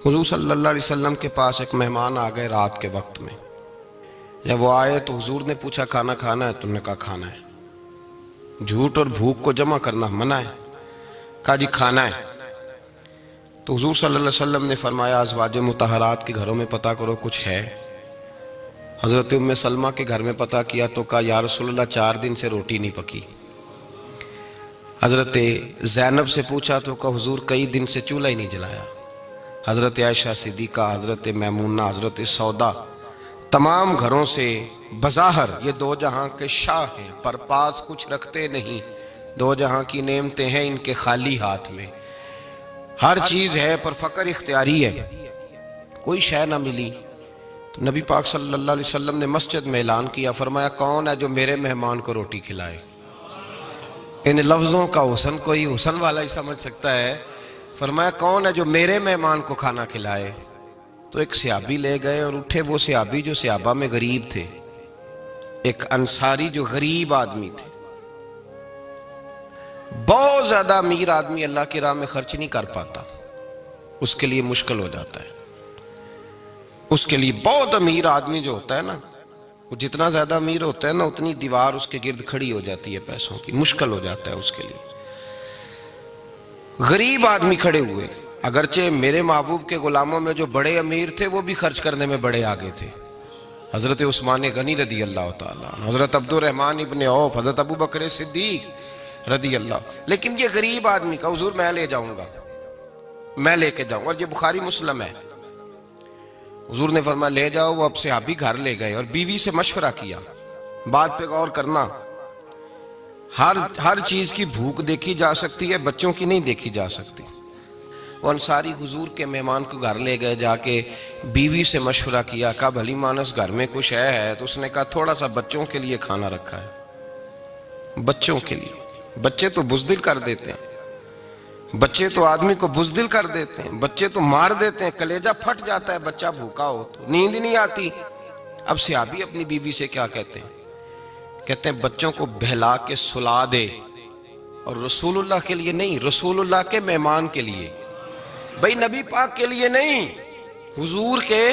حضور صلی اللہ علیہ وسلم کے پاس ایک مہمان آ گئے رات کے وقت میں. جب وہ آئے تو حضور نے پوچھا کھانا کھانا ہے؟ تم نے کہا کھانا ہے. جھوٹ اور بھوک کو جمع کرنا منع ہے. کہا جی کھانا ہے. تو حضور صلی اللہ علیہ وسلم نے فرمایا ازواج مطہرات کے گھروں میں پتہ کرو کچھ ہے. حضرت ام سلمہ کے گھر میں پتہ کیا تو کہا یا رسول اللہ 4 دن سے روٹی نہیں پکی. حضرت زینب سے پوچھا تو کہا حضور کئی دن سے چولہا ہی نہیں جلایا. حضرت عائشہ صدیقہ، حضرت میمونہ، حضرت سودا، تمام گھروں سے بظاہر یہ 2 جہاں کے شاہ ہیں پر پاس کچھ رکھتے نہیں. 2 جہاں کی نعمتیں ہیں ان کے خالی ہاتھ میں. ہر چیز ہے پر فقر اختیاری ہے. کوئی شے نہ ملی تو نبی پاک صلی اللہ علیہ وسلم نے مسجد میں اعلان کیا، فرمایا کون ہے جو میرے مہمان کو روٹی کھلائے؟ ان لفظوں کا حسن کوئی حسن والا ہی سمجھ سکتا ہے. فرمایا کون ہے جو میرے مہمان کو کھانا کھلائے؟ تو ایک صحابی لے گئے اور اٹھے وہ صحابی جو صحابہ میں غریب تھے، ایک انصاری جو غریب آدمی تھے. بہت زیادہ امیر آدمی اللہ کی راہ میں خرچ نہیں کر پاتا، اس کے لیے مشکل ہو جاتا ہے. اس کے لیے بہت امیر آدمی جو ہوتا ہے نا، وہ جتنا زیادہ امیر ہوتا ہے نا اتنی دیوار اس کے گرد کھڑی ہو جاتی ہے پیسوں کی، مشکل ہو جاتا ہے اس کے لیے. غریب آدمی کھڑے ہوئے. اگرچہ میرے محبوب کے غلاموں میں جو بڑے امیر تھے وہ بھی خرچ کرنے میں بڑے آگے تھے. حضرت عثمان غنی رضی اللہ تعالیٰ عنہ، حضرت عبد الرحمن ابن عوف، حضرت ابو بکر صدیق رضی اللہ. لیکن یہ غریب آدمی کا حضور میں لے جاؤں گا، میں لے کے جاؤں گا. اور یہ بخاری مسلم ہے. حضور نے فرمایا لے جاؤ. وہ اب صحابی گھر لے گئے اور بیوی سے مشورہ کیا. بات پہ غور کرنا، ہر چیز کی بھوک دیکھی جا سکتی ہے، بچوں کی نہیں دیکھی جا سکتی. وہ انصاری حضور کے مہمان کو گھر لے گئے، جا کے بیوی سے مشورہ کیا. کہا بھلی مانس گھر میں کچھ ہے؟ تو اس نے کہا تھوڑا سا بچوں کے لیے کھانا رکھا ہے. بچوں کے لیے. بچے تو بزدل کر دیتے ہیں، بچے تو آدمی کو بزدل کر دیتے ہیں، بچے تو مار دیتے ہیں، کلیجہ پھٹ جاتا ہے بچہ بھوکا ہو تو، نیند ہی نہیں آتی. اب صحابی اپنی بیوی سے کیا کہتے ہیں؟ کہتے ہیں بچوں کو بہلا کے سلا دے. اور رسول اللہ کے لیے نہیں، رسول اللہ کے مہمان کے لیے. بھئی نبی پاک کے لیے نہیں، حضور کے.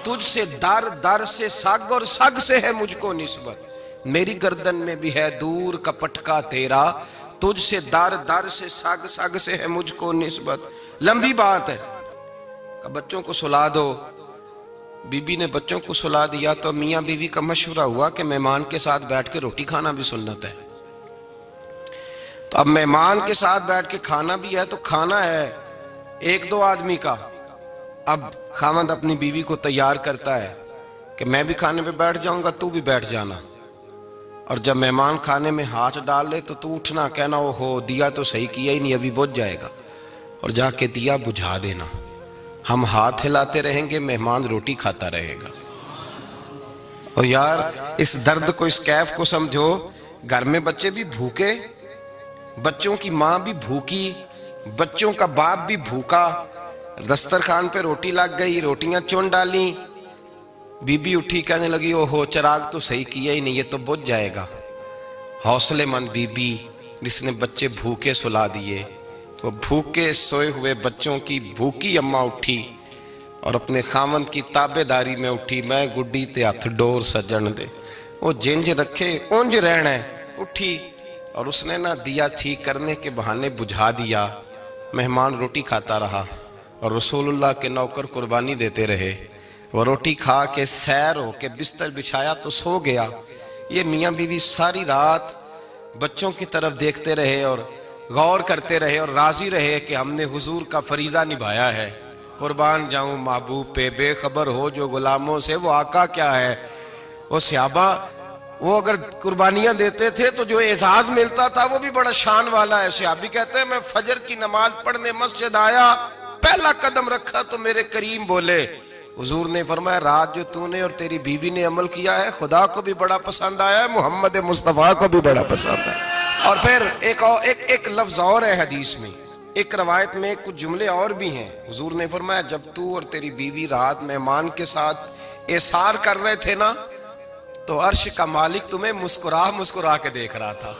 تجھ سے در در سے سگ اور سگ سے ہے مجھ کو نسبت. میری گردن میں بھی ہے دور کا پٹکا تیرا، تجھ سے در در سے سگ سگ سے ہے مجھ کو نسبت. لمبی بات ہے. کہ بچوں کو سلا دو. بی بی نے بچوں کو سلا دیا تو میاں بیوی کا مشورہ ہوا کہ مہمان کے ساتھ بیٹھ کے روٹی کھانا بھی سنت ہے. تو اب مہمان کے ساتھ بیٹھ کے کھانا بھی ہے تو کھانا ہے 1-2 آدمی کا. اب خاوند اپنی بیوی کو تیار کرتا ہے کہ میں بھی کھانے پہ بیٹھ جاؤں گا، تو بھی بیٹھ جانا. اور جب مہمان کھانے میں ہاتھ ڈال لے تو اٹھنا، کہنا او ہو دیا تو صحیح کیا ہی نہیں، ابھی بجھ جائے گا. اور جا کے دیا بجھا دینا. ہم ہاتھ ہلاتے رہیں گے، مہمان روٹی کھاتا رہے گا. اور یار اس درد کو، اس کیف کو سمجھو. گھر میں بچے بھی بھوکے، بچوں کی ماں بھی بھوکی، بچوں کا باپ بھی بھوکا. دسترخوان پہ روٹی لگ گئی، روٹیاں چن ڈالیں. بی بی اٹھی کہنے لگی او ہو چراغ تو صحیح کیا ہی نہیں، یہ تو بجھ جائے گا. حوصلے مند بی بی جس نے بچے بھوکے سلا دیے. وہ بھوکے سوئے ہوئے بچوں کی بھوکی اماں اٹھی اور اپنے خاوند کی تابع داری میں اٹھی. میں گڈی تے ہتھ ڈور سجن دے، وہ جنج رکھے اونج رہنا ہے. اٹھی اور اس نے نہ دیا ٹھیک کرنے کے بہانے بجھا دیا. مہمان روٹی کھاتا رہا اور رسول اللہ کے نوکر قربانی دیتے رہے. وہ روٹی کھا کے سیر ہو کے بستر بچھایا تو سو گیا. یہ میاں بیوی ساری رات بچوں کی طرف دیکھتے رہے اور غور کرتے رہے اور راضی رہے کہ ہم نے حضور کا فریضہ نبھایا ہے. قربان جاؤں محبوب پہ، بے خبر ہو جو غلاموں سے وہ آقا کیا ہے. وہ صحابہ وہ اگر قربانیاں دیتے تھے تو جو اعزاز ملتا تھا وہ بھی بڑا شان والا ہے. صحابی کہتے ہیں میں فجر کی نماز پڑھنے مسجد آیا، پہلا قدم رکھا تو میرے کریم بولے. حضور نے فرمایا رات جو تو نے اور تیری بیوی نے عمل کیا ہے خدا کو بھی بڑا پسند آیا ہے، محمد مصطفیٰ کو بھی بڑا پسند ہے. اور پھر ایک لفظ اور ہے حدیث میں، ایک روایت میں کچھ جملے اور بھی ہیں. حضور نے فرمایا جب تو اور تیری بیوی رات مہمان کے ساتھ ایثار کر رہے تھے نا تو عرش کا مالک تمہیں مسکرا مسکرا کے دیکھ رہا تھا.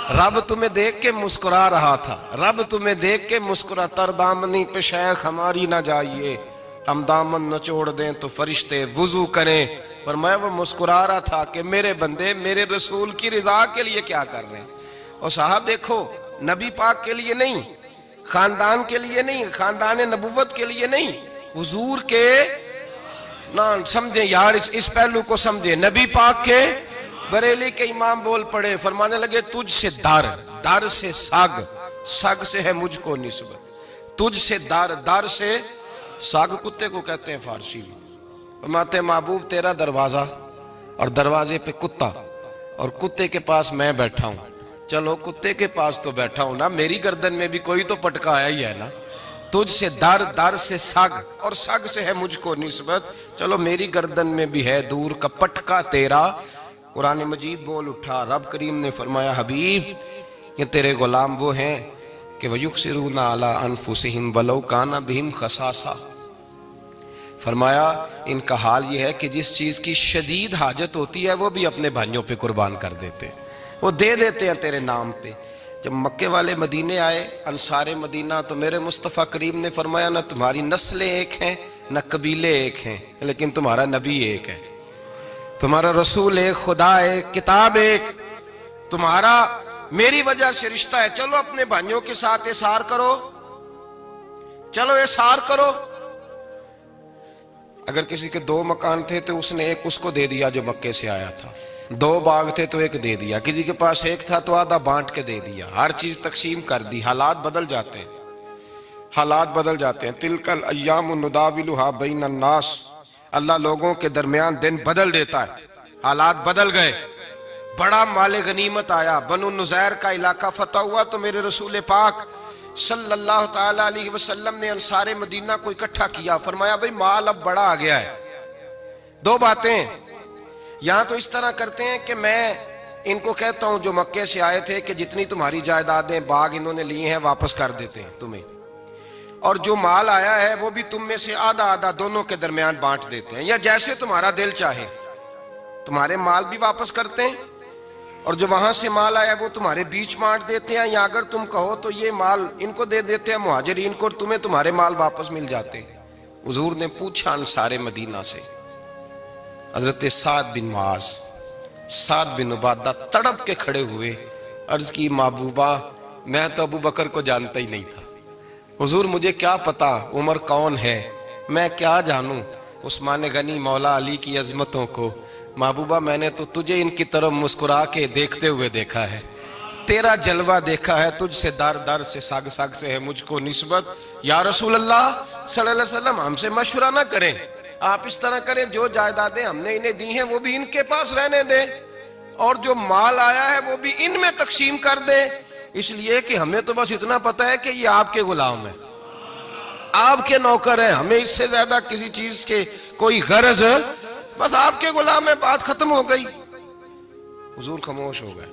رب تمہیں دیکھ کے مسکرا رہا تھا، رب تمہیں دیکھ کے مسکرا، تر دامنی پہ شیخ ہماری نہ جائیے، ہم دامن نچوڑ دیں تو فرشتے وضو کریں۔ پر میں وہ مسکرا رہا تھا کہ میرے بندے میرے رسول کی رضا کے لیے کیا کر رہے ہیں۔ اور صاحب دیکھو، نبی پاک کے لیے نہیں، خاندان کے لیے نہیں، خاندان نبوت کے لیے نہیں، حضور کے نہ سمجھیں یار، اس پہلو کو سمجھیں، نبی پاک کے بریلی کے امام بول پڑے، فرمانے لگے تجھ سے در سے سگ سے ہے مجھ کو نسبت، تجھ سے در سے سگ کتے کو کہتے ہیں فارسی میں۔ فرماتے محبوب تیرا دروازہ اور دروازے پہ کتا، اور کتے کے پاس میں بیٹھا ہوں، چلو کتے کے پاس تو بیٹھا ہوں نا، میری گردن میں بھی کوئی تو پٹکا آیا ہی ہے نا، تجھ سے در سے سگ، اور سگ سے ہے مجھ کو نسبت، چلو میری گردن میں بھی ہے دور کا پٹکا تیرا۔ قرآن مجید بول اٹھا، رب کریم نے فرمایا حبیب یہ تیرے غلام وہ ہیں کہ وَيُقْصِرُونَ عَلَىٰ أَنفُسِهِمْ وَلَوْ كَانَ بِهِمْ خَصَاصَةٌ، فرمایا ان کا حال یہ ہے کہ جس چیز کی شدید حاجت ہوتی ہے وہ بھی اپنے بھائیوں پہ قربان کر دیتے ہیں، وہ دے دیتے ہیں تیرے نام پہ۔ جب مکے والے مدینے آئے، انصار مدینہ، تو میرے مصطفیٰ کریم نے فرمایا نہ تمہاری نسلیں ایک ہیں نہ قبیلے ایک ہیں، لیکن تمہارا نبی ایک ہے، تمہارا رسول ایک، خدا ایک، کتاب ایک، تمہارا میری وجہ سے رشتہ ہے، چلو اپنے بھائیوں کے ساتھ احسار کرو، چلو احسار کرو۔ اگر کسی کے 2 مکان تھے تو اس نے ایک اس کو دے دیا جو مکے سے آیا تھا، 2 باغ تھے تو ایک دے دیا، کسی کے پاس ایک تھا تو آدھا بانٹ کے دے دیا، ہر چیز تقسیم کر دی۔ حالات بدل جاتے ہیں، حالات بدل جاتے ہیں۔ تلک الایام نداولها بین الناس، اللہ لوگوں کے درمیان دن بدل دیتا ہے، حالات بدل گئے، بڑا مال غنیمت آیا، بنو نزیر کا علاقہ فتح ہوا تو میرے رسول پاک صلی اللہ تعالیٰ علیہ وسلم نے انصار مدینہ کو اکٹھا کیا، فرمایا بھئی مال اب بڑا آ گیا ہے، 2 باتیں، یہاں تو اس طرح کرتے ہیں کہ میں ان کو کہتا ہوں جو مکے سے آئے تھے کہ جتنی تمہاری جائیدادیں باغ انہوں نے لیے ہیں واپس کر دیتے ہیں تمہیں، اور جو مال آیا ہے وہ بھی تم میں سے آدھا آدھا دونوں کے درمیان بانٹ دیتے ہیں، یا جیسے تمہارا دل چاہے، تمہارے مال بھی واپس کرتے ہیں اور جو وہاں سے مال آیا وہ تمہارے بیچ بانٹ دیتے ہیں، یا اگر تم کہو تو یہ مال ان کو دے دیتے ہیں مہاجرین کو، اور تمہیں تمہارے مال واپس مل جاتے ہیں۔ حضور نے پوچھا انصار مدینہ سے، حضرت سعد بن معاذ، سعد بن عبادہ تڑپ کے کھڑے ہوئے، عرض کی محبوبہ میں تو ابو بکر کو جانتا ہی نہیں تھا، حضور مجھے کیا پتا عمر کون ہے، میں کیا جانوں عثمان غنی مولا علی کی عظمتوں کو، محبوبہ میں نے تو تجھے ان کی طرف مسکرا کے دیکھتے ہوئے دیکھا ہے، تیرا جلوہ دیکھا ہے، تجھ سے در سے سگ سے ہے مجھ کو نسبت۔ یا رسول اللہ صلی اللہ علیہ وسلم ہم سے مشورہ نہ کریں، آپ اس طرح کریں جو جائیدادیں ہم نے انہیں دی ہیں وہ بھی ان کے پاس رہنے دیں، اور جو مال آیا ہے وہ بھی ان میں تقسیم کر دیں، اس لیے کہ ہمیں تو بس اتنا پتہ ہے کہ یہ آپ کے غلام ہیں، آپ کے نوکر ہیں، ہمیں اس سے زیادہ کسی چیز کے کوئی غرض، بس آپ کے غلام ہے، بات ختم ہو گئی۔ حضور خاموش ہو گئے۔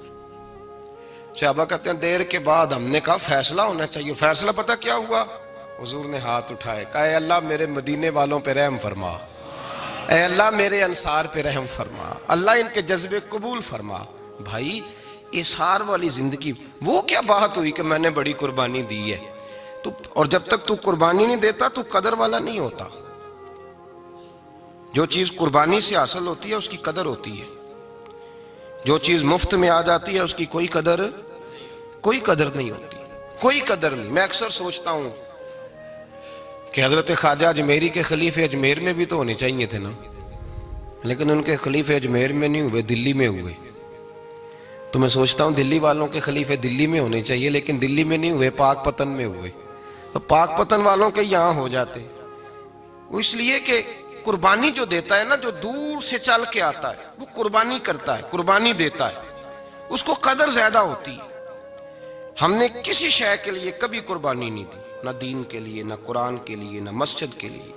صحابہ کہتے ہیں دیر کے بعد ہم نے کہا فیصلہ ہونا چاہیے، فیصلہ پتہ کیا ہوا؟ حضور نے ہاتھ اٹھائے، کہا اے اللہ میرے مدینے والوں پہ رحم فرما، اے اللہ میرے انصار پہ رحم فرما، اللہ ان کے جذبے قبول فرما۔ بھائی احسار والی زندگی، وہ کیا بات ہوئی کہ میں نے بڑی قربانی دی ہے، اور جب تک تو قربانی نہیں دیتا تو قدر والا نہیں ہوتا۔ جو چیز قربانی سے حاصل ہوتی ہے اس کی قدر ہوتی ہے، جو چیز مفت میں آ جاتی ہے اس کی کوئی قدر نہیں ہوتی، کوئی قدر نہیں۔ میں اکثر سوچتا ہوں کہ حضرت خواجہ اجمیری کے خلیفے اجمیر میں بھی تو ہونے چاہیے تھے نا، لیکن ان کے خلیفے اجمیر میں نہیں ہوئے، دلی میں ہوئے۔ تو میں سوچتا ہوں دلی والوں کے خلیفے دلی میں ہونے چاہیے، لیکن دلی میں نہیں ہوئے، پاک پتن میں ہوئے، تو پاک پتن والوں کے یہاں ہو جاتے۔ وہ اس لیے کہ قربانی جو دیتا ہے نا، جو دور سے چل کے آتا ہے وہ قربانی کرتا ہے، قربانی دیتا ہے، اس کو قدر زیادہ ہوتی ہے۔ ہم نے کسی شے کے لیے کبھی قربانی نہیں دی، نہ دین کے لیے، نہ قرآن کے لیے، نہ مسجد کے لیے،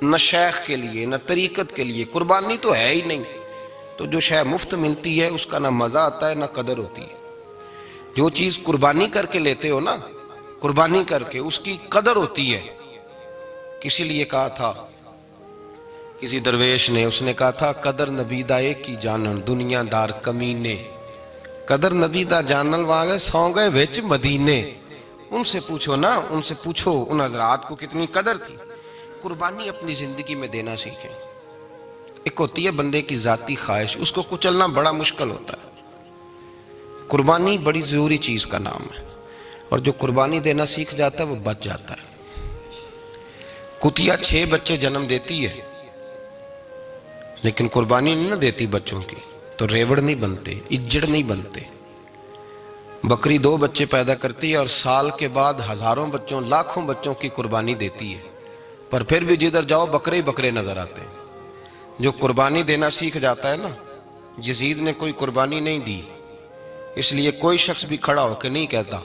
نہ شیخ کے لیے، نہ طریقت کے لیے، قربانی تو ہے ہی نہیں۔ تو جو شے مفت ملتی ہے اس کا نہ مزہ آتا ہے نہ قدر ہوتی ہے۔ جو چیز قربانی کر کے لیتے ہو نا، قربانی کر کے، اس کی قدر ہوتی ہے۔ کسی لیے کہا تھا کسی درویش نے، اس نے کہا تھا قدر نبیدہ ایک کی جانن دنیا دار کمینے، قدر نبی دا جانل واگے سو گئے وچ مدینے. ان سے پوچھو نا، ان سے پوچھو ان حضرات کو کتنی قدر تھی. قربانی اپنی زندگی میں دینا سیکھیں. ایک ہوتی ہے بندے کی ذاتی خواہش، اس کو کچلنا بڑا مشکل ہوتا ہے. قربانی بڑی ضروری چیز کا نام ہے، اور جو قربانی دینا سیکھ جاتا ہے وہ بچ جاتا ہے. کتیا 6 بچے جنم دیتی ہے لیکن قربانی نہیں نہ دیتی بچوں کی، تو ریوڑ نہیں بنتے، اجڑ نہیں بنتے. بکری 2 بچے پیدا کرتی ہے اور سال کے بعد ہزاروں بچوں، لاکھوں بچوں کی قربانی دیتی ہے، پر پھر بھی جدھر جاؤ بکرے ہی بکرے نظر آتے ہیں. جو قربانی دینا سیکھ جاتا ہے نا، یزید نے کوئی قربانی نہیں دی، اس لیے کوئی شخص بھی کھڑا ہو کے نہیں کہتا،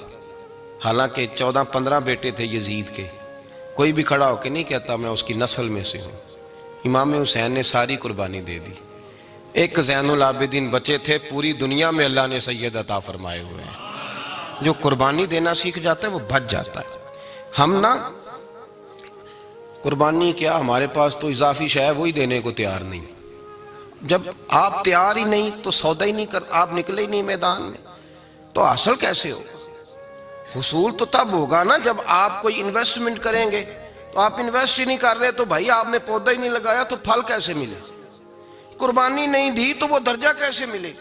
حالانکہ 14-15 بیٹے تھے یزید کے، کوئی بھی کھڑا ہو کے نہیں کہتا میں اس کی نسل میں سے ہوں. امام حسین نے ساری قربانی دے دی. ایک زین العابدین بچے تھے، پوری دنیا میں اللہ نے سید عطا فرمائے ہوئے ہیں. جو قربانی دینا سیکھ جاتا ہے وہ بچ جاتا ہے. ہم نا قربانی کیا، ہمارے پاس تو اضافی شے ہے وہی دینے کو تیار نہیں. جب آپ تیار ہی نہیں تو سودا ہی نہیں کر، آپ نکلے ہی نہیں میدان میں، تو حاصل کیسے ہو؟ حصول تو تب ہوگا نا جب آپ کوئی انویسٹمنٹ کریں گے. تو آپ انویسٹ ہی نہیں کر رہے تو بھائی آپ نے پودا ہی نہیں لگایا تو پھل کیسے ملے؟ قربانی نہیں دی تو وہ درجہ کیسے ملے؟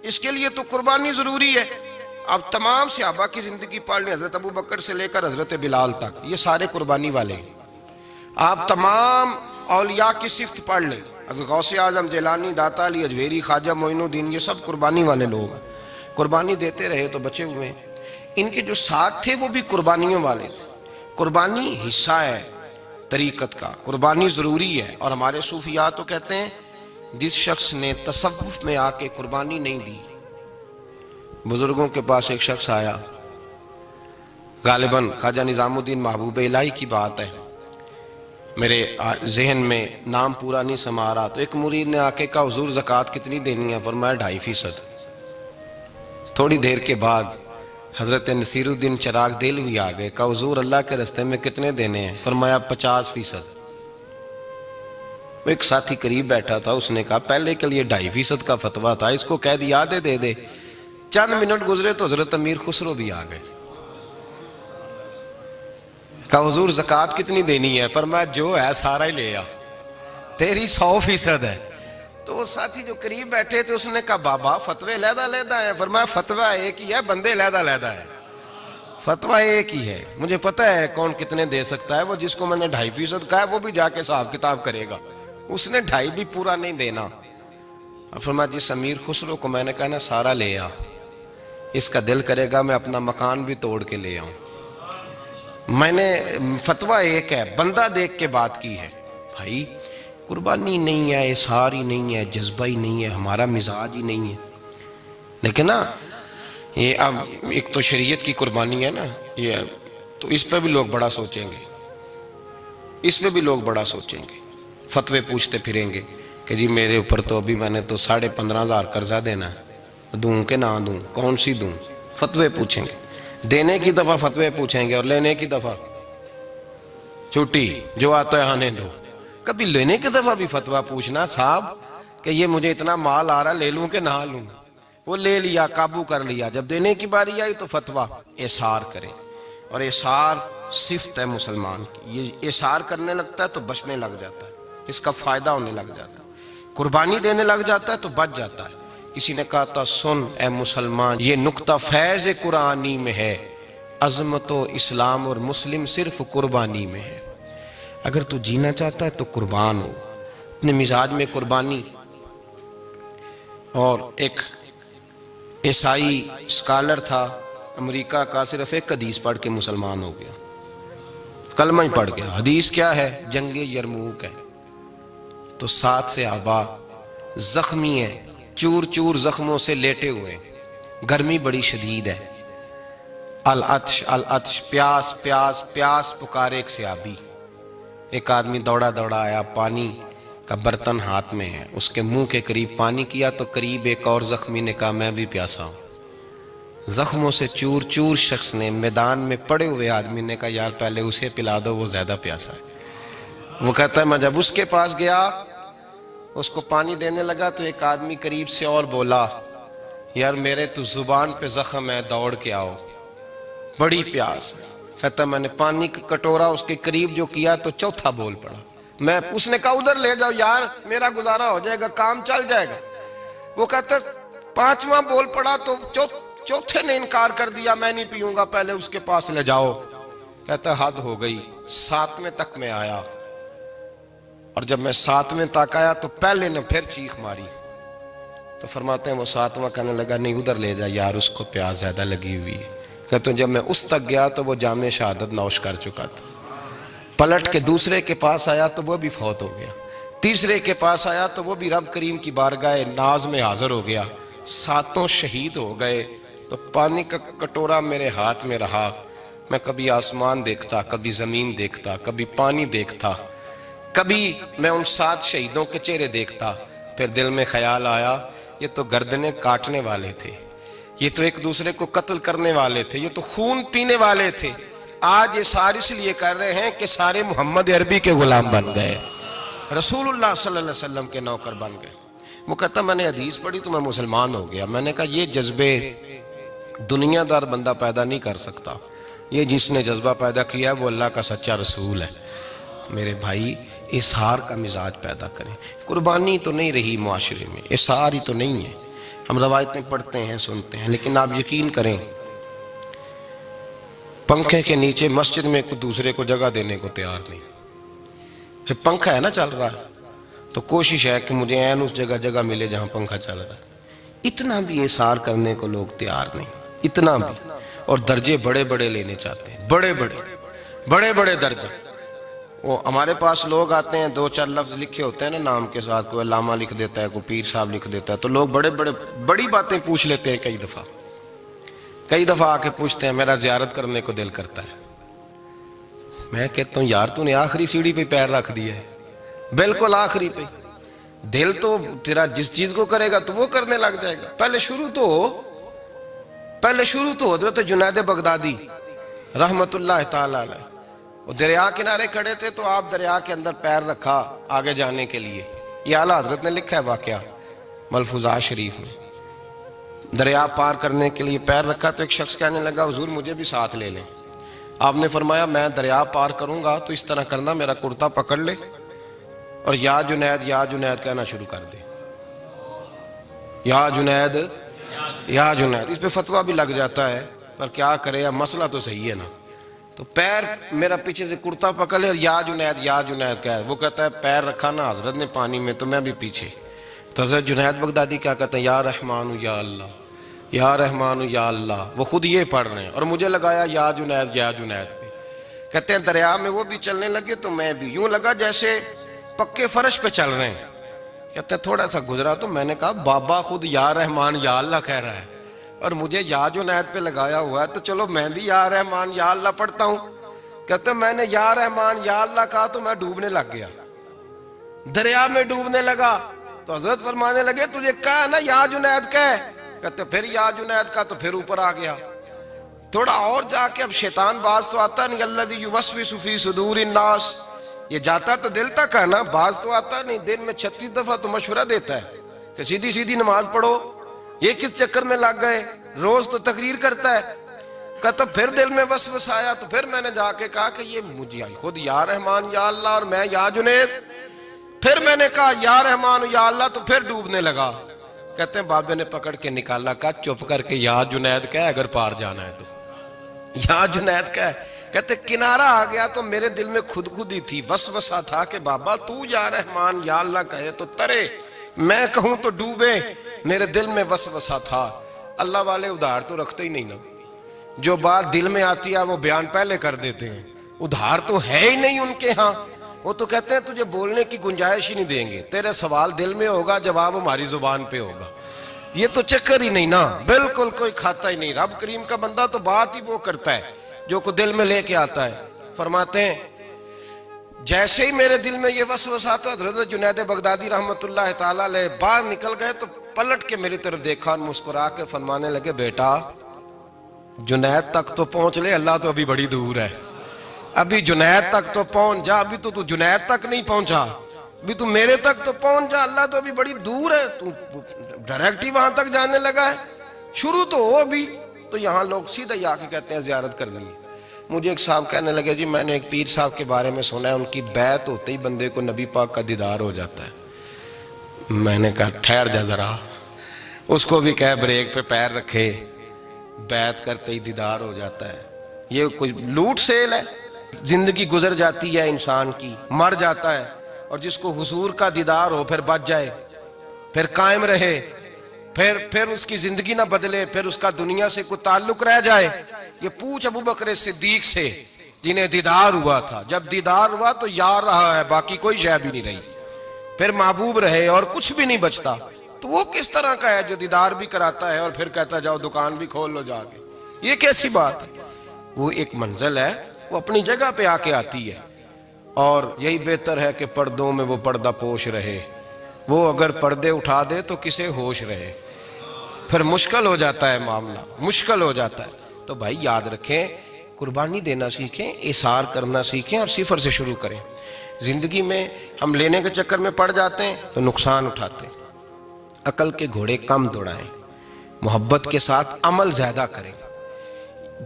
اس کے لیے تو قربانی ضروری ہے. اب تمام صحابہ کی زندگی پڑھ لیں، حضرت ابو بکر سے لے کر حضرت بلال تک، یہ سارے قربانی والے ہیں. آپ تمام اولیاء کی صفت پڑھ لیں، غوث اعظم، جیلانی، داتا علی اجویری، خواجہ معین الدین، یہ سب قربانی والے لوگ ہیں. قربانی دیتے رہے تو بچے ہوئے ہیں. ان کے جو ساتھ تھے وہ بھی قربانیوں والے تھے. قربانی حصہ ہے طریقت کا، قربانی ضروری ہے. اور ہمارے صوفیاء تو کہتے ہیں جس شخص نے تصوف میں آ کے قربانی نہیں دی. بزرگوں کے پاس ایک شخص آیا، غالباً خواجہ نظام الدین محبوب الہی کی بات ہے، میرے ذہن میں نام پورا نہیں سما رہا. تو ایک مرید نے آ کے کہا حضور زکوٰۃ کتنی دینی ہے؟ فرمایا 2.5%. تھوڑی دیر کے بعد حضرت نصیر الدین چراغ دہلوی آ گئے، کہا حضور اللہ کے راستے میں کتنے دینے ہیں؟ فرمایا 50%. ایک ساتھی قریب بیٹھا تھا، اس نے کہا پہلے کے لیے 2.5% کا فتویٰ تھا، اس کو کہہ دیا دے دے. چند منٹ گزرے تو حضرت امیر خسرو بھی آ گئے، کہا حضور زکوٰۃ کتنی دینی ہے؟ فرمایا جو ہے سارا ہی لے آ، تیری 100% ہے. تو وہ ساتھی جو قریب بیٹھے تھے اس نے کہا بابا فتوے علیحدہ علیحدہ ہیں. فرمایا فتویٰ ایک ہی ہے، بندے علیحدہ علیحدہ ہے. فتویٰ ایک ہی ہے، مجھے پتہ ہے کون کتنے دے سکتا ہے. وہ جس کو میں نے 2.5% کہا ہے وہ بھی جا کے حساب کتاب کرے گا، اس نے 2.5 بھی پورا نہیں دینا. فرمایا جس امیر خسرو کو میں نے کہا نا سارا لے آ، اس کا دل کرے گا میں اپنا مکان بھی توڑ کے لے آؤں. میں نے فتویٰ ایک ہے، بندہ دیکھ کے بات کی ہے. بھائی قربانی نہیں ہے، اظہار ہی نہیں ہے، جذبہ ہی نہیں ہے، ہمارا مزاج ہی نہیں ہے. لیکن نا یہ اب ایک تو شریعت کی قربانی ہے نا، یہ تو اس پہ بھی لوگ بڑا سوچیں گے، اس پہ بھی لوگ بڑا سوچیں گے. فتوے پوچھتے پھریں گے کہ جی میرے اوپر تو ابھی میں نے تو 15,500 قرضہ دینا ہے، دوں کہ نہ دوں، کون سی دوں؟ فتوے پوچھیں گے. دینے کی دفعہ فتوے پوچھیں گے اور لینے کی دفعہ چھٹی، جو آتا ہے آنے دو. کبھی لینے کی دفعہ بھی فتویٰ پوچھنا صاحب کہ یہ مجھے اتنا مال آ رہا لے لوں کہ نہ لوں. وہ لے لیا، قابو کر لیا. جب دینے کی باری آئی تو فتویٰ احصار کریں. اور احصار صفت ہے مسلمان کی، یہ احصار کرنے لگتا ہے تو بچنے لگ جاتا ہے، اس کا فائدہ ہونے لگ جاتا ہے. قربانی دینے لگ جاتا ہے تو بچ جاتا ہے. کسی نے کہا تھا سن اے مسلمان، یہ نکتہ فیض قرآنی میں ہے، عظمت و اسلام اور مسلم صرف قربانی میں ہے. اگر تو جینا چاہتا ہے تو قربان ہو، اپنے مزاج میں قربانی. اور ایک عیسائی اسکالر تھا امریکہ کا، صرف ایک حدیث پڑھ کے مسلمان ہو گیا، کلمہ ہی پڑھ گیا. حدیث کیا ہے؟ جنگ یرموک ہے. تو 7 صحابہ زخمی ہیں، چور چور زخموں سے لیٹے ہوئے ہیں، گرمی بڑی شدید ہے. العطش العطش، پیاس پیاس پیاس پکارے ایک صحابی. ایک آدمی دوڑا دوڑا آیا، پانی کا برتن ہاتھ میں ہے، اس کے منہ کے قریب پانی کیا تو قریب ایک اور زخمی نے کہا میں بھی پیاسا ہوں. زخموں سے چور چور شخص نے، میدان میں پڑے ہوئے آدمی نے کہا یار پہلے اسے پلا دو، وہ زیادہ پیاسا ہے. وہ کہتا ہے میں جب اس کے پاس گیا، اس کو پانی دینے لگا تو ایک آدمی قریب سے اور بولا یار میرے تو زبان پہ زخم ہے، دوڑ کے آؤ، بڑی پیاس ہے۔ کہتا میں نے پانی کا کٹورا اس کے قریب جو کیا تو چوتھا بول پڑا۔ میں اس نے کہا ادھر لے جاؤ یار، میرا گزارا ہو جائے گا، کام چل جائے گا۔ وہ کہتا پانچواں بول پڑا تو چوتھے نے انکار کر دیا، میں نہیں پیوں گا، پہلے اس کے پاس لے جاؤ۔ کہتا حد ہو گئی۔ ساتویں تک میں آیا، اور جب میں ساتویں تک آیا تو پہلے نے پھر چیخ ماری۔ تو فرماتے ہیں وہ ساتواں کہنے لگا نہیں ادھر لے جا یار، اس کو پیاس زیادہ لگی ہوئی ہے۔ کہتے ہیں جب میں اس تک گیا تو وہ جام شہادت نوش کر چکا تھا۔ پلٹ کے دوسرے کے پاس آیا تو وہ بھی فوت ہو گیا۔ تیسرے کے پاس آیا تو وہ بھی رب کریم کی بارگاہ ناز میں حاضر ہو گیا۔ ساتوں شہید ہو گئے۔ تو پانی کا کٹورا میرے ہاتھ میں رہا۔ میں کبھی آسمان دیکھتا، کبھی زمین دیکھتا، کبھی پانی دیکھتا، کبھی میں ان 7 شہیدوں کے چہرے دیکھتا۔ پھر دل میں خیال آیا یہ تو گردنیں کاٹنے والے تھے، یہ تو ایک دوسرے کو قتل کرنے والے تھے، یہ تو خون پینے والے تھے۔ آج یہ سارے اس لیے کر رہے ہیں کہ سارے محمد عربی کے غلام بن گئے، رسول اللہ صلی اللہ علیہ وسلم کے نوکر بن گئے۔ وہ کہتا میں نے حدیث پڑھی تو میں مسلمان ہو گیا۔ میں نے کہا یہ جذبے دنیا دار بندہ پیدا نہیں کر سکتا، یہ جس نے جذبہ پیدا کیا ہے وہ اللہ کا سچا رسول ہے۔ میرے بھائی اظہار کا مزاج پیدا کریں۔ قربانی تو نہیں رہی معاشرے میں، اظہار ہی تو نہیں ہے۔ ہم روایتیں پڑھتے ہیں، سنتے ہیں، لیکن آپ یقین کریں پنکھے کے نیچے مسجد میں کوئی دوسرے کو جگہ دینے کو تیار نہیں۔ پھر پنکھا ہے نا چل رہا ہے تو کوشش ہے کہ مجھے عین اس جگہ ملے جہاں پنکھا چل رہا ہے۔ اتنا بھی اظہار کرنے کو لوگ تیار نہیں، اتنا بھی۔ اور درجے بڑے بڑے لینے چاہتے ہیں، بڑے بڑے درجے۔ وہ ہمارے پاس لوگ آتے ہیں، 2-4 لفظ لکھے ہوتے ہیں نا نام کے ساتھ، کوئی علامہ لکھ دیتا ہے، کوئی پیر صاحب لکھ دیتا ہے، تو لوگ بڑی باتیں پوچھ لیتے ہیں۔ کئی دفعہ آ کے پوچھتے ہیں میرا زیارت کرنے کو دل کرتا ہے۔ میں کہتا ہوں یار تو نے آخری سیڑھی پہ پیر رکھ دیا ہے، بالکل آخری پہ۔ دل تو تیرا جس چیز کو کرے گا تو وہ کرنے لگ جائے گا۔ پہلے شروع تو حضرت جنید بغدادی رحمت اللہ تعالی علیہ، وہ دریا کنارے کھڑے تھے تو آپ دریا کے اندر پیر رکھا آگے جانے کے لیے۔ یہ اعلیٰ حضرت نے لکھا ہے واقعہ ملفوظات شریف میں۔ دریا پار کرنے کے لیے پیر رکھا تو ایک شخص کہنے لگا حضور مجھے بھی ساتھ لے لیں۔ آپ نے فرمایا میں دریا پار کروں گا تو اس طرح کرنا، میرا کرتا پکڑ لے اور یا جنید یا جنید کہنا شروع کر دے۔ یا جنید یا جنید، اس پہ فتویٰ بھی لگ جاتا ہے، پر کیا کرے، اب مسئلہ تو صحیح ہے نا۔ تو پیر میرا پیچھے سے کرتا پکڑ لے اور یا جنید کہہ، وہ کہتا ہے پیر رکھا نا حضرت نے پانی میں تو میں بھی پیچھے۔ تو حضرت جنید بغدادی کیا کہتے ہیں یا رحمان یا اللہ، یا رحمان یا اللہ، وہ خود یہ پڑھ رہے ہیں اور مجھے لگایا یا جنید پہ۔ کہتے ہیں دریا میں وہ بھی چلنے لگے تو میں بھی، یوں لگا جیسے پکے فرش پہ چل رہے ہیں۔ کہتے ہیں تھوڑا سا گزرا تو میں نے کہا بابا خود یا رحمان یا اللہ کہہ رہا ہے اور مجھے یا جنید پہ لگایا ہوا ہے، تو چلو میں بھی یا رحمان یا اللہ پڑھتا ہوں۔ کہتے ہیں میں نے یا رحمان یا اللہ کہا تو میں ڈوبنے لگ گیا، دریا میں ڈوبنے لگا۔ تو حضرت فرمانے لگے تجھے کہا نا یا جنید کہہ، کہتے پھر یا جنید کا تو پھر اوپر آ گیا۔ تھوڑا اور جا کے اب شیطان باز تو آتا نہیں، الذی یوسوس فی صدور الناس، یہ جاتا تو دل تک ہے نا، باز تو آتا نہیں۔ دن میں 36 دفعہ تو مشورہ دیتا ہے کہ سیدھی نماز پڑھو، یہ کس چکر میں لگ گئے، روز تو تقریر کرتا ہے۔ کہتا پھر دل میں وسوسہ آیا تو پھر میں نے جا کے کہا کہ یہ مجھے خود یا رحمان یا اللہ اور میں یا جنید۔ پھر میں نے کہا یا رحمان یا اللہ تو پھر ڈوبنے لگا۔ کہتے ہیں بابے نے پکڑ کے نکالا، کہا چپ کر کے یا جنید کہہ اگر پار جانا ہے تو، یا جنید کہہ۔ کہتے کنارہ آ گیا تو میرے دل میں خود ہی تھی، وسوسہ تھا کہ بابا تو یا رحمان یا اللہ کہے تو ترے، میں کہوں تو ڈوبے۔ میرے دل میں وسوسہ تھا۔ اللہ والے ادھار تو رکھتے ہی نہیں نا، جو بات دل میں آتی ہے وہ بیان پہلے کر دیتے ہیں، ادھار تو ہے ہی نہیں ان کے ہاں۔ وہ تو کہتے ہیں تجھے بولنے کی گنجائش ہی نہیں دیں گے، تیرے سوال دل میں ہوگا جواب ہماری زبان پہ ہوگا۔ یہ تو چکر ہی نہیں نا، بالکل کوئی کھاتا ہی نہیں۔ رب کریم کا بندہ تو بات ہی وہ کرتا ہے جو کو دل میں لے کے آتا ہے۔ فرماتے ہیں جیسے ہی میرے دل میں یہ وسوسہ تھا، حضرت جنید بغدادی رحمت اللہ تعالیٰ علیہ باہر نکل گئے تو پلٹ کے میری طرف دیکھا اور مسکرا کے فرمانے لگے بیٹا جنید تک تو پہنچ لے، اللہ تو ابھی بڑی دور ہے، ابھی جنید تک تو پہنچ جا، ابھی تو جنید تک نہیں پہنچا، ابھی تو میرے تک تو پہنچ جا، اللہ تو ابھی بڑی دور ہے، تو ڈائریکٹ ہی وہاں تک جانے لگا ہے۔ شروع تو ہو ابھی، تو یہاں لوگ سیدھا ہی آ کے کہتے ہیں زیارت کرنی ہے۔ مجھے ایک صاحب کہنے لگے جی میں نے ایک پیر صاحب کے بارے میں سنا ہے ان کی بیعت ہوتے ہی بندے کو نبی پاک کا دیدار ہو جاتا ہے۔ میں نے کہا ٹھہر جا ذرا، اس کو بھی کہہ بریک پہ پیر رکھے، بیعت کرتے ہی دیدار ہو جاتا ہے؟ یہ کوئی لوٹ سیل ہے؟ زندگی گزر جاتی ہے انسان کی، مر جاتا ہے، اور جس کو حضور کا دیدار ہو پھر بچ جائے، پھر قائم رہے، پھر اس کی زندگی نہ بدلے، پھر اس کا دنیا سے کوئی تعلق رہ جائے۔ یہ پوچھ ابو بکر صدیق سے جنہیں دیدار ہوا تھا، جب دیدار ہوا تو یار رہا ہے، باقی کوئی شے بھی نہیں رہی، پھر محبوب رہے اور کچھ بھی نہیں بچتا۔ تو وہ کس طرح کا ہے جو دیدار بھی کراتا ہے اور پھر کہتا جاؤ دکان بھی کھول لو جا کے؟ یہ کیسی بات؟ وہ ایک منزل ہے، وہ اپنی جگہ پہ آ کے آتی ہے، اور یہی بہتر ہے کہ پردوں میں وہ پردہ پوش رہے۔ وہ اگر پردے اٹھا دے تو کسے ہوش رہے؟ پھر مشکل ہو جاتا ہے معاملہ، مشکل ہو جاتا ہے۔ تو بھائی یاد رکھیں، قربانی دینا سیکھیں، اثار کرنا سیکھیں، اور صفر سے شروع کریں۔ زندگی میں ہم لینے کے چکر میں پڑ جاتے ہیں تو نقصان اٹھاتے ہیں۔ عقل کے گھوڑے کم دوڑائیں، محبت کے ساتھ عمل زیادہ کریں،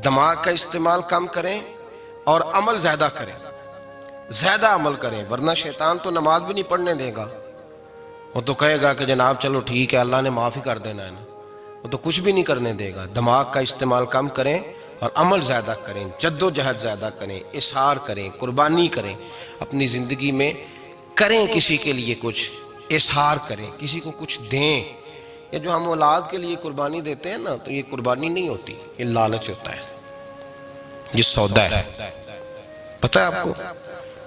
دماغ کا استعمال کم کریں اور عمل زیادہ کریں، زیادہ عمل کریں، ورنہ شیطان تو نماز بھی نہیں پڑھنے دے گا۔ وہ تو کہے گا کہ جناب چلو ٹھیک ہے اللہ نے معاف ہی کر دینا ہے نا، وہ تو کچھ بھی نہیں کرنے دے گا۔ دماغ کا استعمال کم کریں اور عمل زیادہ کریں، جد و جہد زیادہ کریں، اظہار کریں، قربانی کریں اپنی زندگی میں، کریں کسی کے لیے کچھ، اظہار کریں، کسی کو کچھ دیں۔ یہ جو ہم اولاد کے لیے قربانی دیتے ہیں نا، تو یہ قربانی نہیں ہوتی، یہ لالچ ہوتا ہے، یہ سودا ہے۔ پتہ ہے آپ کو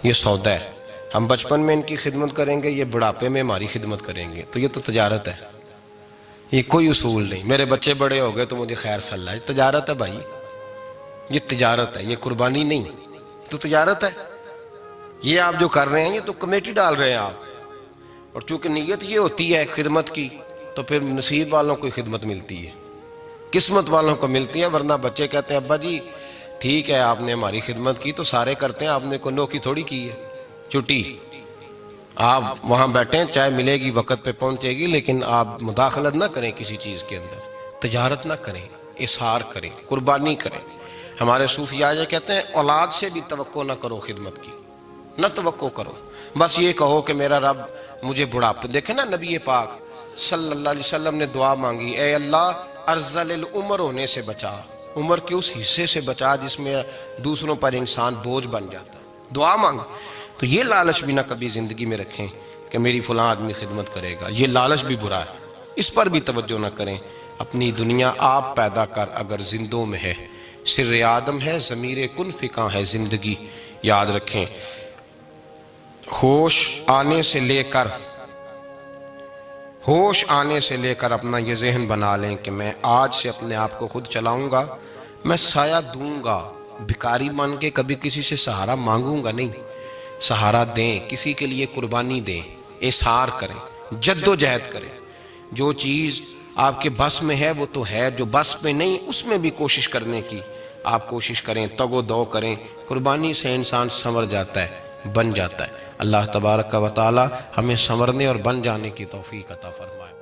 یہ سودا ہے؟ ہم بچپن میں ان کی خدمت کریں گے، یہ بڑھاپے میں ہماری خدمت کریں گے، تو یہ تو تجارت ہے، یہ کوئی اصول نہیں۔ میرے بچے بڑے ہو گئے تو مجھے خیر صلی اللہ، یہ تجارت ہے بھائی، یہ تجارت ہے، یہ قربانی نہیں، تو تجارت ہے۔ یہ آپ جو کر رہے ہیں یہ تو کمیٹی ڈال رہے ہیں آپ، اور چونکہ نیت یہ ہوتی ہے خدمت کی، تو پھر نصیب والوں کو خدمت ملتی ہے، قسمت والوں کو ملتی ہے۔ ورنہ بچے کہتے ہیں ابا جی ٹھیک ہے آپ نے ہماری خدمت کی تو سارے کرتے ہیں، آپ نے کوئی نوکی تھوڑی کی ہے، چھٹی آپ وہاں بیٹھیں، چائے ملے گی وقت پہ پہنچے گی، لیکن آپ مداخلت نہ کریں کسی چیز کے اندر، تجارت نہ کریں، اظہار کریں، قربانی کریں۔ ہمارے صوفیاء یہ کہتے ہیں اولاد سے بھی توقع نہ کرو خدمت کی، نہ توقع کرو، بس یہ کہو کہ میرا رب مجھے بڑھاپے۔ دیکھیں نا نبی پاک صلی اللہ علیہ وسلم نے دعا مانگی، اے اللہ ارذل العمر ہونے سے بچا، عمر کے اس حصے سے بچا جس میں دوسروں پر انسان بوجھ بن جاتا ہے، دعا مانگ۔ تو یہ لالچ بھی نہ کبھی زندگی میں رکھیں کہ میری فلاں آدمی خدمت کرے گا، یہ لالچ بھی برا ہے، اس پر بھی توجہ نہ کریں۔ اپنی دنیا آپ پیدا کر اگر زندوں میں ہے، سر آدم ہے، ضمیر کن فکاں ہے زندگی، یاد رکھیں۔ ہوش آنے سے لے کر اپنا یہ ذہن بنا لیں کہ میں آج سے اپنے آپ کو خود چلاؤں گا، میں سایہ دوں گا، بھکاری مان کے کبھی کسی سے سہارا مانگوں گا نہیں، سہارا دیں، کسی کے لیے قربانی دیں، اظہار کریں، جد و جہد کریں۔ جو چیز آپ کے بس میں ہے وہ تو ہے، جو بس میں نہیں اس میں بھی کوشش کرنے کی آپ کوشش کریں، تگ و دو کریں۔ قربانی سے انسان سنور جاتا ہے، بن جاتا ہے۔ اللہ تبارک و تعالی ہمیں سنورنے اور بن جانے کی توفیق عطا فرمائے۔